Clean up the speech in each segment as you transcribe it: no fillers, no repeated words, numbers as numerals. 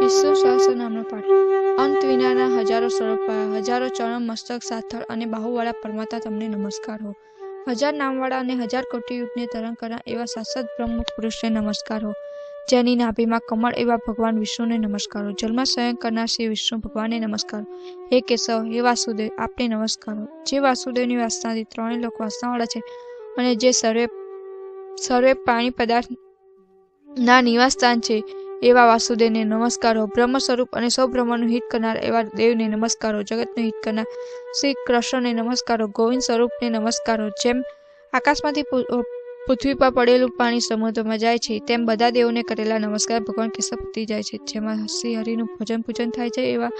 વિષ્ણુ સહસ્રનામનો પાઠ. અંત વિનાના હજારો સ્વરૂપ, હજારો ચરણ, મસ્તક, સાથળ અને બાહુવાળા પરમાત્મા તમને નમસ્કાર હો. હજાર નામવાળા અને હજાર કોટી યુગને તરણ કરનાર એવા શાશ્વત બ્રહ્મ પુરુષને નમસ્કાર હો. જેની નાભીમાં કમળ એવા ભગવાન વિષ્ણુને નમસ્કારો. જલમાં શયન કરનાર શ્રી વિષ્ણુ ભગવાનને નમસ્કારો. હે કેશવ, હે વાસુદેવ, આપને નમસ્કારો. જે વાસુદેવની વાસનાથી ત્રણેય લોક વાસનાવાળા છે અને જે સર્વે પ્રાણી પદાર્થ ના નિવાસ સ્થાન છે એવા વાસુદેવને નમસ્કારો. બ્રહ્મ સ્વરૂપ અને સૌ બ્રહ્મનું હિત કરનાર એવા દેવને નમસ્કારો. જગતનું હિત કરનાર શ્રી કૃષ્ણને નમસ્કારો. ગોવિંદ સ્વરૂપને નમસ્કારો. જેમ આકાશમાંથી પૃથ્વી પર પડેલું પાણી સમુદ્રમાં જાય છે તેમ બધા દેવોને કરેલા નમસ્કાર ભગવાન કેશવ પ્રતિ જાય છે. જેમાં શ્રી હરિનું ભજન પૂજન થાય છે એવા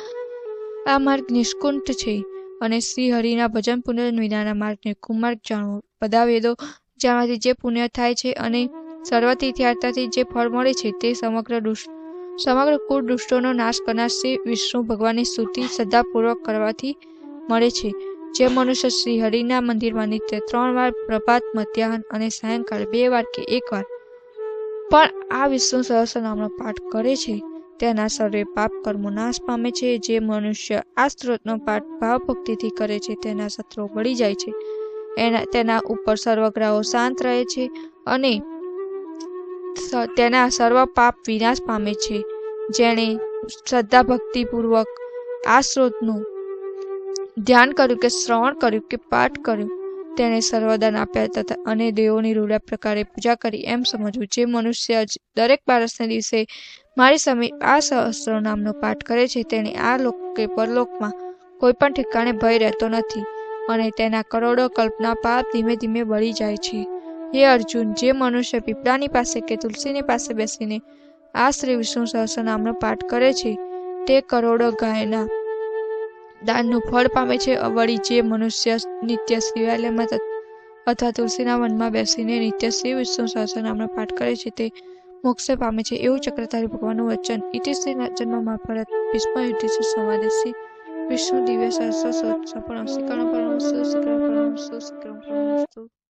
આ માર્ગ નિષ્કુંઠ છે અને શ્રી હરિના ભજન પૂજન વિનાના માર્ગને કુમાર્ગ જાણવો. બધા વેદો જેમાંથી જે પુણ્ય થાય છે અને સર્વ તીર્થયાત્રાથી જે ફળ મળે છે તે સમગ્ર કુળ દુષ્ટોનો નાશ કરનાર શ્રી વિષ્ણુ ભગવાનની સ્તુતિ શ્રદ્ધાપૂર્વક કરવાથી મળે છે. જે મનુષ્ય શ્રી હરિના મંદિરમાં નિત્ય 3 વાર પ્રભાત, મધ્યાહન અને સાયંકાળ 2 વાર કે 1 વાર પણ આ વિષ્ણુ સહસ્રનામનો પાઠ કરે છે તેના સર્વે પાપ કર્મો નાશ પામે છે. જે મનુષ્ય આ સ્ત્રોતનો પાઠ ભાવભક્તિથી કરે છે તેના શત્રુઓ બળી જાય છે. તેના ઉપર સર્વગ્રહો શાંત રહે છે અને તેના સર્વ પાપ વિનાશ પામે છે. જેણે શ્રદ્ધા ભક્તિપૂર્વક આ સ્ત્રોતનું ધ્યાન કર્યું કે શ્રવણ કર્યું કે પાઠ કર્યું તેણે સર્વદાન આપ્યા તથા અને દેવોની રૂડા પ્રકારે પૂજા કરી એમ સમજવું. જે મનુષ્ય દરેક બારસને દિવસે મારી સમીપ આ સહસ્રનામનો પાઠ કરે છે તેણે આ લોક કે પરલોકમાં કોઈ પણ ઠેકાણે ભય રહેતો નથી અને તેના કરોડો કલ્પના પાપ ધીમે ધીમે બળી જાય છે. હે અર્જુન, જે મનુષ્ય પીપળાની પાસે કે તુલસીની પાસે બેસીને આ શ્રી વિષ્ણુ સહસ્રનામનો પાઠ કરે છે તે કરોડો ગાયના દાનનું ફળ પામે છે. વળી જે મનુષ્ય નિત્ય શિવાલયમાં અથવા તુલસીના વનમાં બેસીને નિત્ય શ્રી વિષ્ણુ સહસ્રનામનો પાઠ કરે છે તે મોક્ષ પામે છે. એવું ચક્રધારી ભગવાનનું વચન. ઇતિ શ્રી જન્મ મહાભારત ભીષ્મ યુધિષ્ઠિર સંવાદે શ્રી વિષ્ણુ દિવ્ય સહસ્ર સ્તોત્ર સંપૂર્ણ. શ્રીકૃષ્ણ પરમહંસ, શ્રીકૃષ્ણ પરમહંસ, શ્રીકૃષ્ણ પરમહંસ.